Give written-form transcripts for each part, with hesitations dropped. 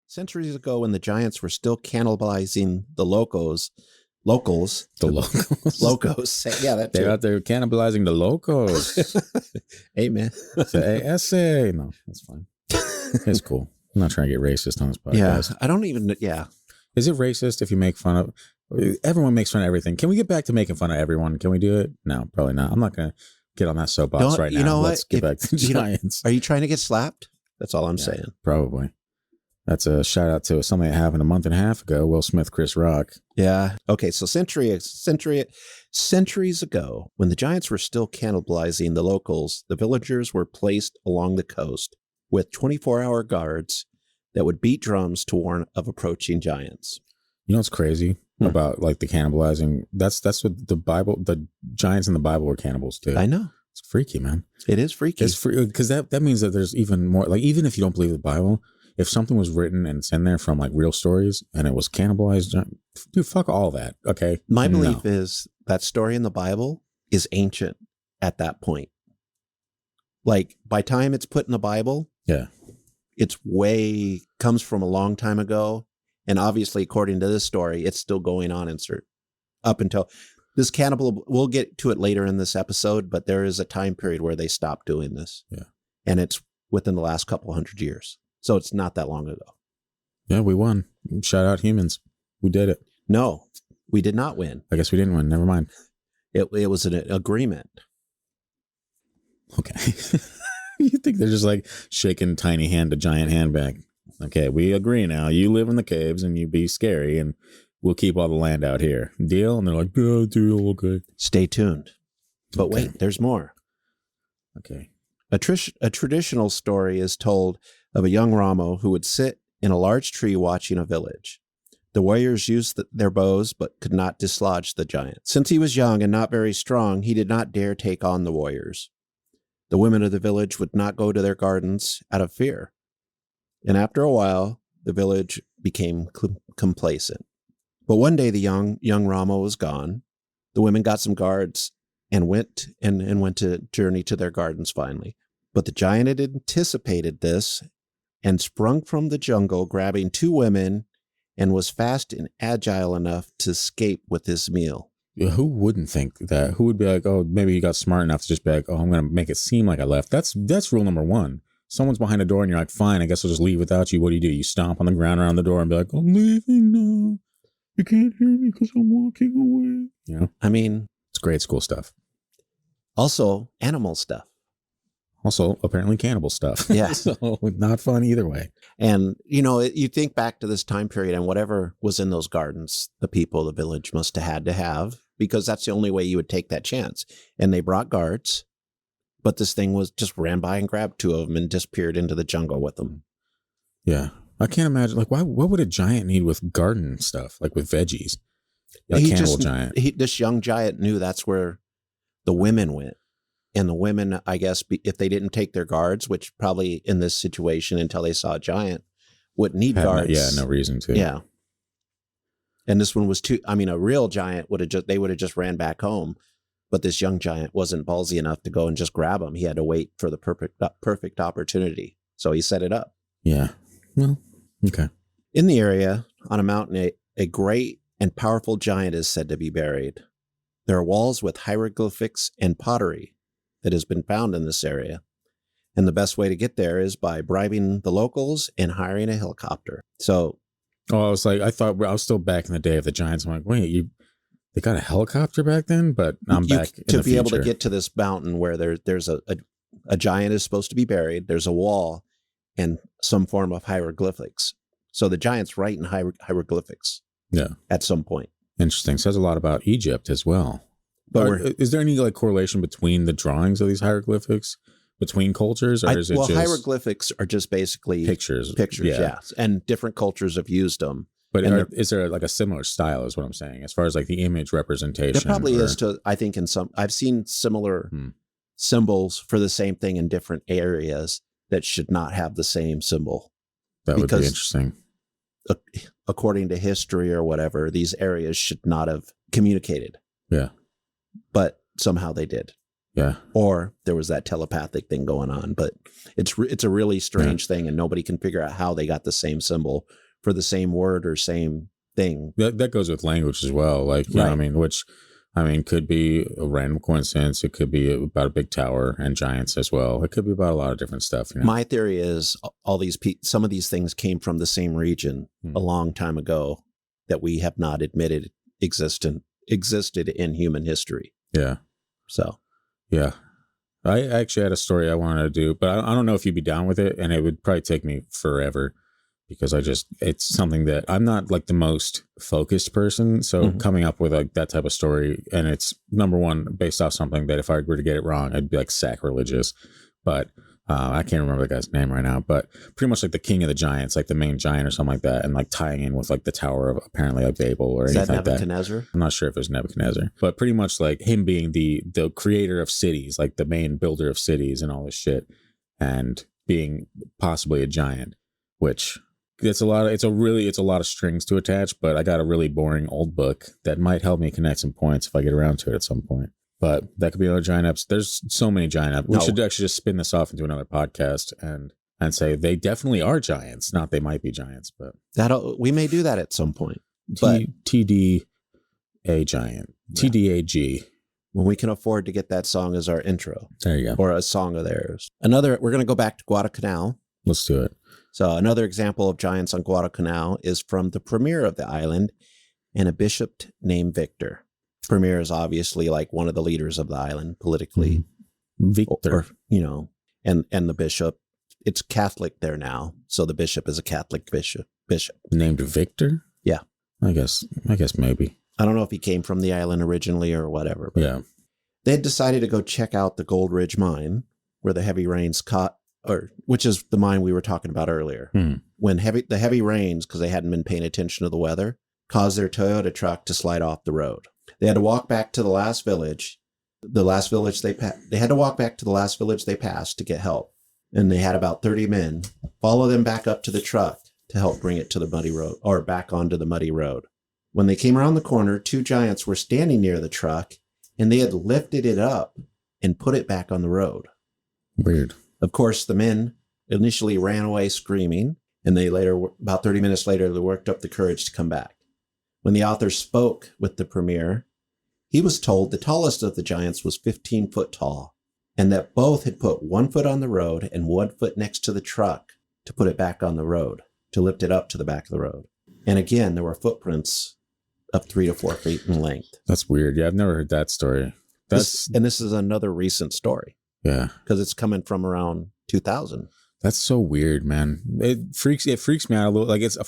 Centuries ago, when the giants were still cannibalizing the locals. Yeah, that they're too. out there cannibalizing the locals. Amen. Say essay. No, that's fine. It's cool. I'm not trying to get racist on this podcast. Yeah, I don't even. Yeah. Is it racist if you make fun of? Everyone makes fun of everything. Can we get back to making fun of everyone? Can we do it? No, probably not. I'm not going to get on that soapbox right now. You know Let's get back to giants. Are you trying to get slapped? That's all I'm saying. Probably. That's a shout out to something that happened a month and a half ago. Will Smith, Chris Rock. Yeah. Okay. So centuries ago, when the giants were still cannibalizing the locals, the villagers were placed along the coast with 24-hour guards that would beat drums to warn of approaching giants. You know what's crazy about like the cannibalizing? That's what the giants in the Bible were cannibals too. I know. It's freaky, man. It is freaky. It's because that means that there's even more. Like even if you don't believe the Bible. If something was written and it's in there from like real stories and it was cannibalized, dude, fuck all that. Okay. My belief is that story in the Bible is ancient at that point. Like by time it's put in the Bible, it's comes from a long time ago. And obviously, according to this story, it's still going on up until this cannibal. We'll get to it later in this episode, but there is a time period where they stopped doing this. Yeah. And it's within the last couple 100 years. So it's not that long ago. Yeah, we won. Shout out humans. We did it. No, we did not win. I guess we didn't win. Never mind. It was an agreement. Okay. You think they're just like shaking tiny hand to giant hand back? Okay, we agree now. You live in the caves and you be scary and we'll keep all the land out here. Deal? And they're like, yeah, deal. Okay. Stay tuned. But wait, there's more. Okay. A traditional story is told of a young Ramo who would sit in a large tree watching a village. The warriors used their bows but could not dislodge the giant. Since he was young and not very strong, he did not dare take on the warriors. The women of the village would not go to their gardens out of fear. And after a while, the village became complacent. But one day the young Ramo was gone. The women got some guards and went to journey to their gardens finally. But the giant had anticipated this and sprung from the jungle, grabbing 2 women, and was fast and agile enough to escape with his meal. Yeah, who wouldn't think that? Who would be like, oh, maybe he got smart enough to just be like, oh, I'm going to make it seem like I left. That's rule number 1. Someone's behind a door and you're like, fine, I guess I'll just leave without you. What do? You stomp on the ground around the door and be like, I'm leaving now. You can't hear me because I'm walking away. You know? I mean, it's grade school stuff. Also, animal stuff. Also, apparently cannibal stuff. Yeah. So not fun either way. And, you think back to this time period and whatever was in those gardens, the people of the village must have had to have, because that's the only way you would take that chance. And they brought guards, but this thing just ran by and grabbed 2 of them and disappeared into the jungle with them. Yeah. I can't imagine, like, what would a giant need with garden stuff, like with veggies? A cannibal giant. This young giant knew that's where the women went. And the women, I guess, if they didn't take their guards, which probably in this situation until they saw a giant, wouldn't need guards. No reason to. Yeah. And this one was a real giant would have just ran back home. But this young giant wasn't ballsy enough to go and just grab him. He had to wait for the perfect opportunity. So he set it up. Yeah. Well, okay. In the area, on a mountain, a great and powerful giant is said to be buried. There are walls with hieroglyphics and pottery that has been found in this area. And the best way to get there is by bribing the locals and hiring a helicopter. So. Oh, I thought I was still back in the day of the giants. I'm like, wait, they got a helicopter back then? But I'm back in the future. To be able to get to this mountain where there's a giant is supposed to be buried, there's a wall and some form of hieroglyphics. So the giant's writing hieroglyphics. Yeah. At some point. Interesting. Says a lot about Egypt as well. But is there any like correlation between the drawings of these hieroglyphics between cultures, or is it just hieroglyphics are just basically pictures? Yeah, and different cultures have used them. But is there like a similar style? Is what I'm saying, as far as like the image representation. There probably is. I think I've seen similar symbols for the same thing in different areas that should not have the same symbol. That would be interesting. According to history or whatever, these areas should not have communicated. Yeah. But somehow they did. Yeah. Or there was that telepathic thing going on. But it's a really strange thing, and nobody can figure out how they got the same symbol for the same word or same thing. That goes with language as well. Like, you know what I mean? Which, I mean, could be a random coincidence. It could be about a big tower and giants as well. It could be about a lot of different stuff. You know? My theory is some of these things came from the same region a long time ago that we have not admitted existed in human history. Yeah. So. Yeah. I actually had a story I wanted to do, but I don't know if you'd be down with it, and it would probably take me forever because it's something that I'm not like the most focused person. So coming up with like that type of story, and it's number one, based off something that if I were to get it wrong, I'd be like sacrilegious. But I can't remember the guy's name right now, but pretty much like the king of the giants, like the main giant or something like that, and like tying in with like the Tower of apparently like Babel or anything like that. Nebuchadnezzar? I'm not sure if it was Nebuchadnezzar, but pretty much like him being the creator of cities, like the main builder of cities and all this shit, and being possibly a giant, which it's a lot of strings to attach. But I got a really boring old book that might help me connect some points if I get around to it at some point. But that could be another giant episode. There's so many giant episodes. We should actually just spin this off into another podcast and say they definitely are giants. Not they might be giants, but we may do that at some point. But TDA giant. Yeah. TDAG. When we can afford to get that song as our intro. There you go. Or a song of theirs. We're going to go back to Guadalcanal. Let's do it. So another example of giants on Guadalcanal is from the premier of the island and a bishop named Victor. Premier is obviously like one of the leaders of the island politically. Victor. And the bishop, it's Catholic there now. So the bishop is a Catholic bishop. Named Victor? Yeah. I guess maybe. I don't know if he came from the island originally or whatever. But yeah. They had decided to go check out the Gold Ridge mine where the heavy rains which is the mine we were talking about earlier. When the heavy rains, because they hadn't been paying attention to the weather, caused their Toyota truck to slide off the road. They had to walk back to the last village. They had to walk back to the last village they passed to get help. And they had about 30 men follow them back up to the truck to help bring it to the muddy road, or back onto the muddy road. When they came around the corner, two giants were standing near the truck, and they had lifted it up and put it back on the road. Weird. Of course, the men initially ran away screaming, and about 30 minutes later, they worked up the courage to come back. When the author spoke with the premier, he was told the tallest of the giants was 15 foot tall, and that both had put 1 foot on the road and 1 foot next to the truck to put it back on the road, to lift it up to the back of the road. And again, there were footprints of 3 to 4 feet in length. That's weird. Yeah, I've never heard that story. This is another recent story. Yeah. Because it's coming from around 2000. That's so weird, man. It freaks me out a little. Like, it's a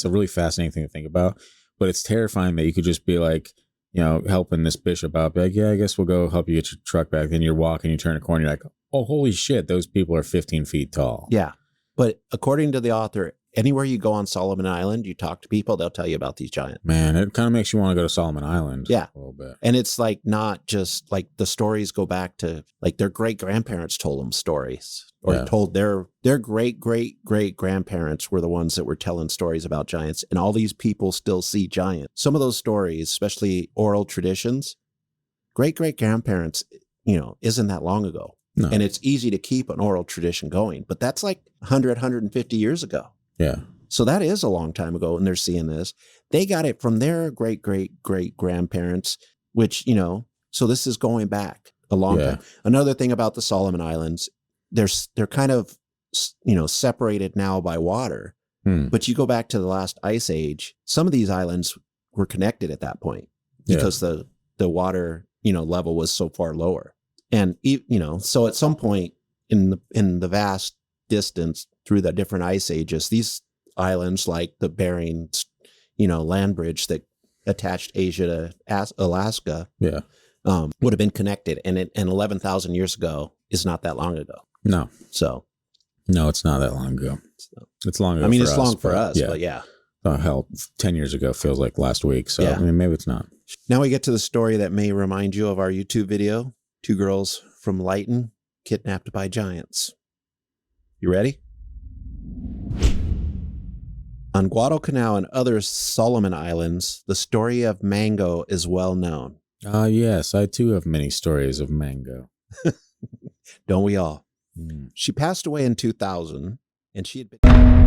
really fascinating thing to think about. But it's terrifying that you could just be like, helping this bishop out. Be like, yeah, I guess we'll go help you get your truck back. Then you're walking, you turn a corner, you're like, oh, holy shit, those people are 15 feet tall. Yeah. But according to the author, anywhere you go on Solomon Island, you talk to people, they'll tell you about these giants. Man, it kind of makes you want to go to Solomon Island. Yeah. A little bit. And it's like not just like the stories go back to like their great grandparents told them stories, or told their great grandparents were the ones that were telling stories about giants. And all these people still see giants. Some of those stories, especially oral traditions, great grandparents, isn't that long ago. No. And it's easy to keep an oral tradition going, but that's like 100, 150 years ago. Yeah. So that is a long time ago, and they're seeing this. They got it from their great grandparents, which, so this is going back a long time. Another thing about the Solomon Islands, they're kind of, separated now by water. But you go back to the last ice age, some of these islands were connected at that point because the water, level was so far lower. And, so at some point in the vast distance through the different ice ages, these islands like the Bering, land bridge that attached Asia to Alaska, would have been connected. And 11,000 years ago is not that long ago. No. So. No, it's not that long ago. It's long ago. I mean, it's long for us, but yeah. Oh, hell, 10 years ago feels like last week. So, I mean, maybe it's not. Now we get to the story that may remind you of our YouTube video. 2 girls from Lighton kidnapped by giants. You ready? On Guadalcanal and other Solomon Islands, the story of Mango is well known. Yes, I too have many stories of Mango. Don't we all? Mm. She passed away in 2000, and she had been...